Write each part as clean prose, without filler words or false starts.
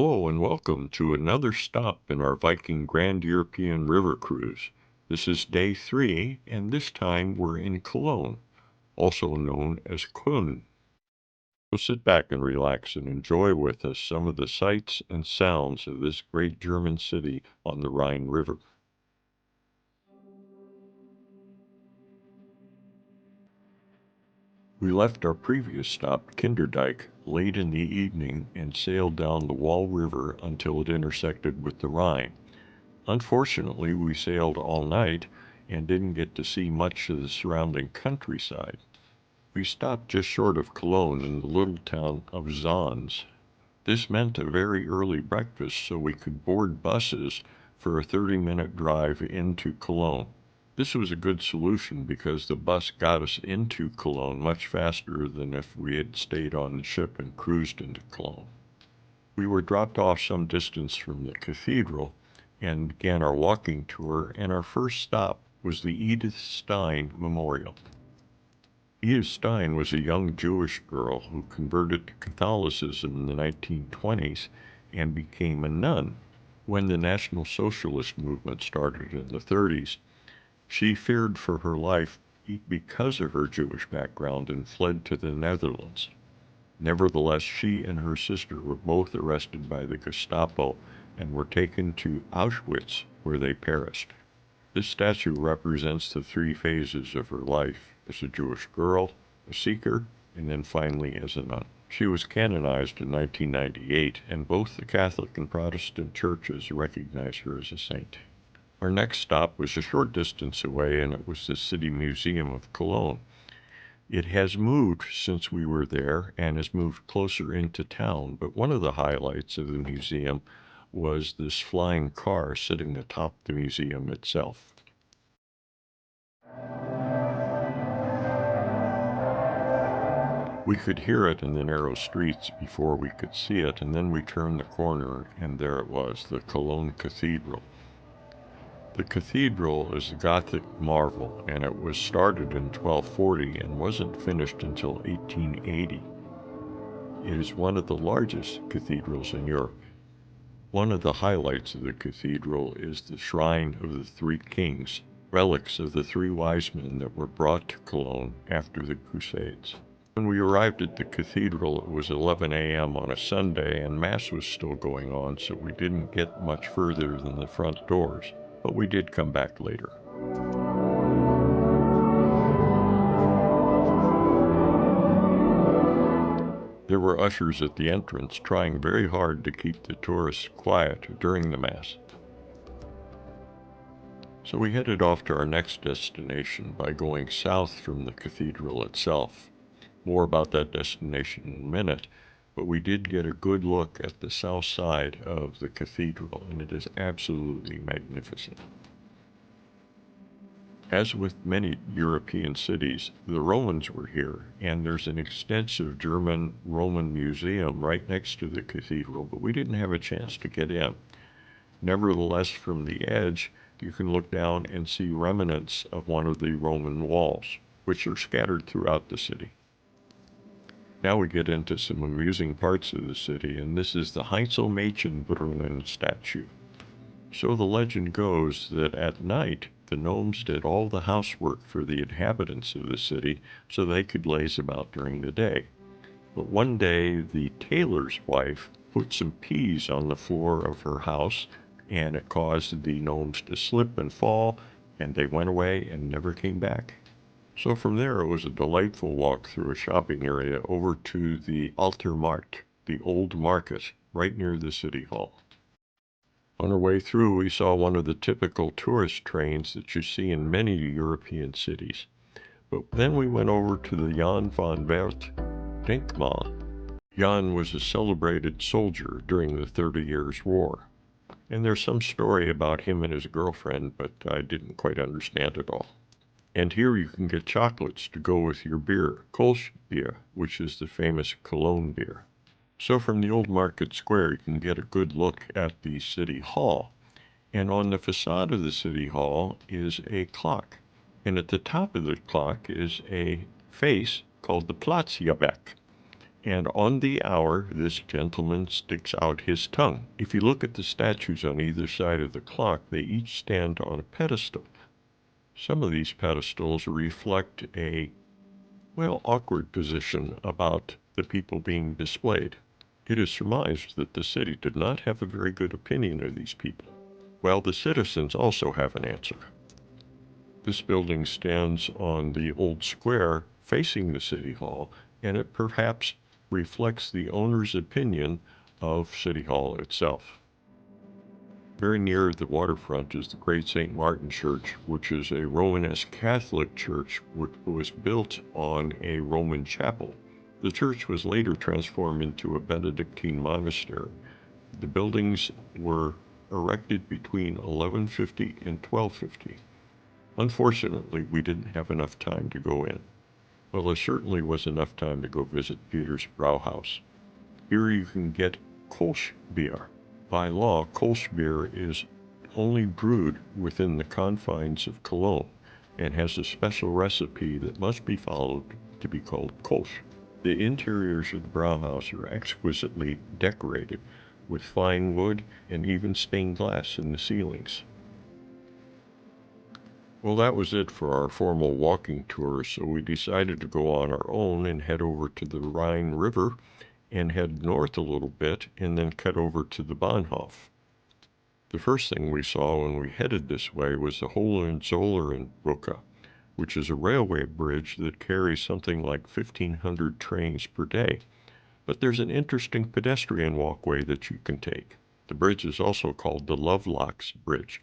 Hello and welcome to another stop in our Viking Grand European River Cruise. This is day 3, and this time we're in Cologne, also known as Köln. So sit back and relax and enjoy with us some of the sights and sounds of this great German city on the Rhine River. We left our previous stop, Kinderdijk, late in the evening and sailed down the Wall River until it intersected with the Rhine. Unfortunately, we sailed all night and didn't get to see much of the surrounding countryside. We stopped just short of Cologne in the little town of Zons. This meant a very early breakfast so we could board buses for a 30-minute drive into Cologne. This was a good solution because the bus got us into Cologne much faster than if we had stayed on the ship and cruised into Cologne. We were dropped off some distance from the cathedral and began our walking tour, and our first stop was the Edith Stein Memorial. Edith Stein was a young Jewish girl who converted to Catholicism in the 1920s and became a nun. When the National Socialist movement started in the 30s, she feared for her life because of her Jewish background and fled to the Netherlands. Nevertheless, she and her sister were both arrested by the Gestapo and were taken to Auschwitz, where they perished. This statue represents the 3 phases of her life: as a Jewish girl, a seeker, and then finally as a nun. She was canonized in 1998, and both the Catholic and Protestant churches recognize her as a saint. Our next stop was a short distance away, and it was the City Museum of Cologne. It has moved since we were there and has moved closer into town, but one of the highlights of the museum was this flying car sitting atop the museum itself. We could hear it in the narrow streets before we could see it, and then we turned the corner, and there it was, the Cologne Cathedral. The cathedral is a Gothic marvel, and it was started in 1240 and wasn't finished until 1880. It is one of the largest cathedrals in Europe. One of the highlights of the cathedral is the Shrine of the Three Kings, relics of the 3 wise men that were brought to Cologne after the Crusades. When we arrived at the cathedral, it was 11 a.m. on a Sunday, and Mass was still going on, so we didn't get much further than the front doors. But we did come back later. There were ushers at the entrance trying very hard to keep the tourists quiet during the Mass. So we headed off to our next destination by going south from the cathedral itself. More about that destination in a minute, but we did get a good look at the south side of the cathedral, and it is absolutely magnificent. As with many European cities, the Romans were here, and there's an extensive German-Roman museum right next to the cathedral, but we didn't have a chance to get in. Nevertheless, from the edge, you can look down and see remnants of one of the Roman walls, which are scattered throughout the city. Now we get into some amusing parts of the city, and this is the Heinzelmännhenbrunnen statue. So the legend goes that at night, the gnomes did all the housework for the inhabitants of the city so they could laze about during the day. But one day, the tailor's wife put some peas on the floor of her house, and it caused the gnomes to slip and fall, and they went away and never came back. So from there, it was a delightful walk through a shopping area over to the Alter Markt, the old market, right near the city hall. On our way through, we saw one of the typical tourist trains that you see in many European cities. But then we went over to the Jan van Werth Denkmal. Jan was a celebrated soldier during the 30 Years' War. And there's some story about him and his girlfriend, but I didn't quite understand it all. And here you can get chocolates to go with your beer, Kolsch beer, which is the famous Cologne beer. So from the old market square, you can get a good look at the city hall. And on the facade of the city hall is a clock. And at the top of the clock is a face called the Platzjabak. And on the hour, this gentleman sticks out his tongue. If you look at the statues on either side of the clock, they each stand on a pedestal. Some of these pedestals reflect a, awkward position about the people being displayed. It is surmised that the city did not have a very good opinion of these people. Well, the citizens also have an answer. This building stands on the old square facing the City Hall, and it perhaps reflects the owner's opinion of City Hall itself. Very near the waterfront is the Great St. Martin Church, which is a Romanesque Catholic church which was built on a Roman chapel. The church was later transformed into a Benedictine monastery. The buildings were erected between 1150 and 1250. Unfortunately, we didn't have enough time to go in. Well, there certainly was enough time to go visit Peter's Brauhaus. Here you can get Kolsch beer. By law, Kolsch beer is only brewed within the confines of Cologne and has a special recipe that must be followed to be called Kolsch. The interiors of the Brauhaus are exquisitely decorated with fine wood and even stained glass in the ceilings. Well, that was it for our formal walking tour, so we decided to go on our own and head over to the Rhine River and head north a little bit and then cut over to the Bahnhof. The first thing we saw when we headed this way was the Hohenzollern Brücke, which is a railway bridge that carries something like 1,500 trains per day. But there's an interesting pedestrian walkway that you can take. The bridge is also called the Lovelocks Bridge.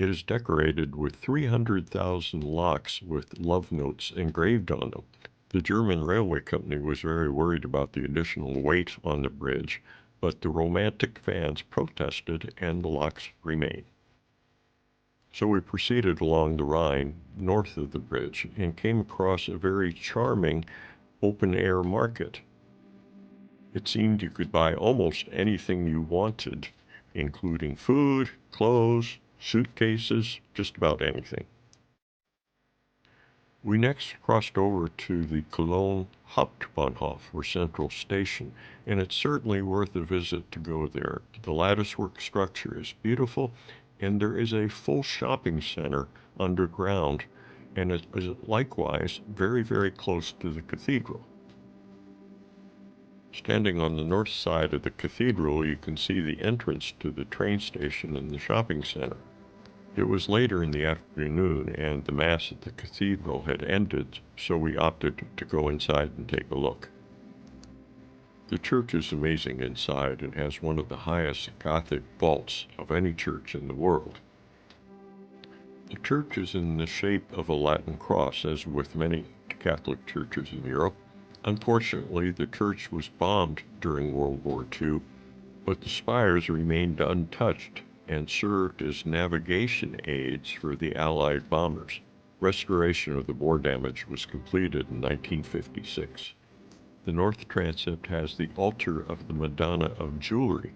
It is decorated with 300,000 locks with love notes engraved on them. The German railway company was very worried about the additional weight on the bridge, but the romantic fans protested and the locks remain. So we proceeded along the Rhine north of the bridge and came across a very charming open-air market. It seemed you could buy almost anything you wanted, including food, clothes, suitcases, just about anything. We next crossed over to the Cologne Hauptbahnhof, or Central Station, and it's certainly worth a visit to go there. The latticework structure is beautiful, and there is a full shopping center underground, and it is likewise very, very close to the cathedral. Standing on the north side of the cathedral, you can see the entrance to the train station and the shopping center. It was later in the afternoon, and the Mass at the cathedral had ended, so we opted to go inside and take a look. The church is amazing inside and has one of the highest Gothic vaults of any church in the world. The church is in the shape of a Latin cross, as with many Catholic churches in Europe. Unfortunately, the church was bombed during World War II, but the spires remained untouched and served as navigation aids for the Allied bombers. Restoration of the war damage was completed in 1956. The north transept has the altar of the Madonna of Jewelry,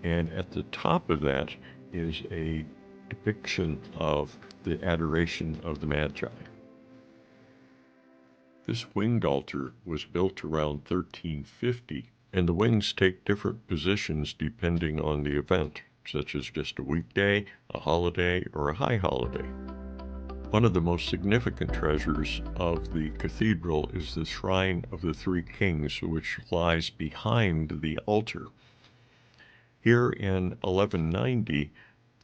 and at the top of that is a depiction of the Adoration of the Magi. This winged altar was built around 1350, and the wings take different positions depending on the event, such as just a weekday, a holiday, or a high holiday. One of the most significant treasures of the cathedral is the Shrine of the Three Kings, which lies behind the altar. Here in 1190,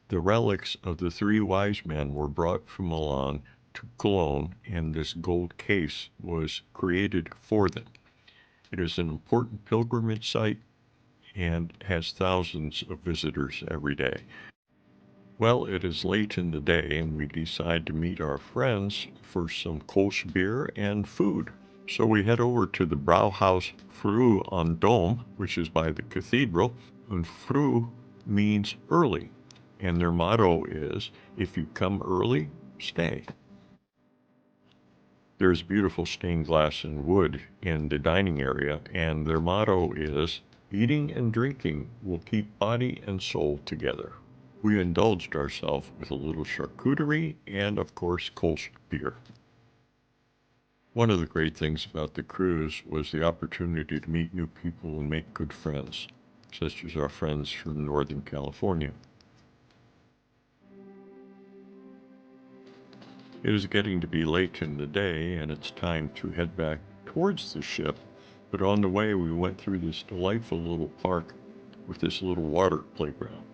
the relics of the three wise men were brought from Milan to Cologne, and this gold case was created for them. It is an important pilgrimage site and has thousands of visitors every day. Well, it is late in the day, and we decide to meet our friends for some Kolsch beer and food. So we head over to the Brauhaus Früh on Dom, which is by the cathedral, and Früh means early, and their motto is, if you come early, stay. There's beautiful stained glass and wood in the dining area, and their motto is, eating and drinking will keep body and soul together. We indulged ourselves with a little charcuterie and, of course, Kolsch beer. One of the great things about the cruise was the opportunity to meet new people and make good friends, such as our friends from Northern California. It is getting to be late in the day, and it's time to head back towards the ship, but on the way we went through this delightful little park with this little water playground.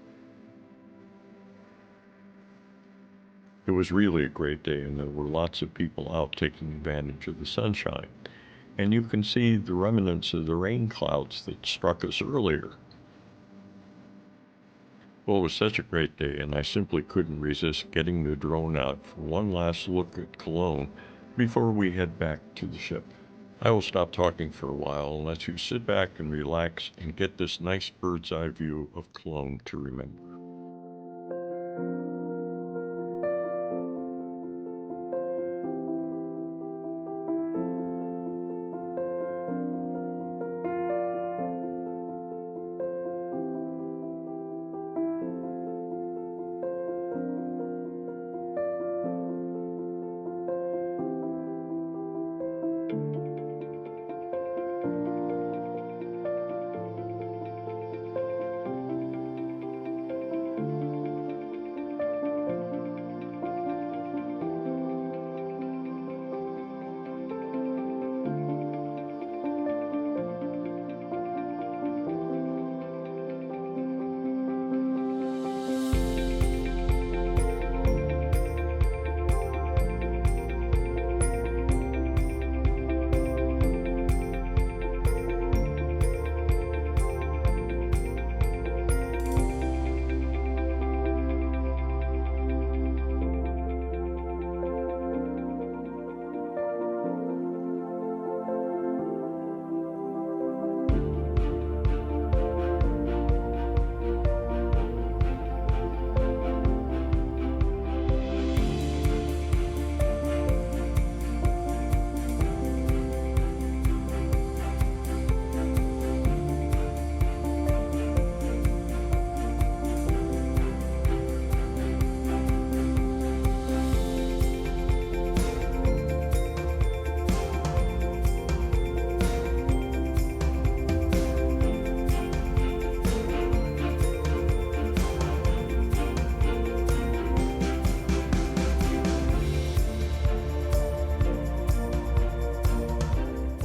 It was really a great day, and there were lots of people out taking advantage of the sunshine, and you can see the remnants of the rain clouds that struck us earlier. Well, it was such a great day, and I simply couldn't resist getting the drone out for one last look at Cologne before we head back to the ship. I will stop talking for a while and let you sit back and relax and get this nice bird's eye view of Cologne to remember.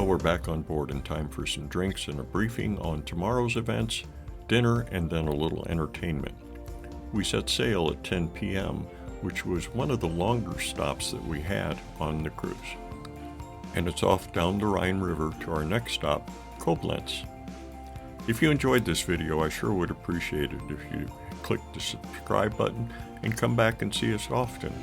We're back on board in time for some drinks and a briefing on tomorrow's events, dinner, and then a little entertainment. We set sail at 10 p.m., which was one of the longer stops that we had on the cruise. And it's off down the Rhine River to our next stop, Koblenz. If you enjoyed this video, I sure would appreciate it if you click the subscribe button and come back and see us often.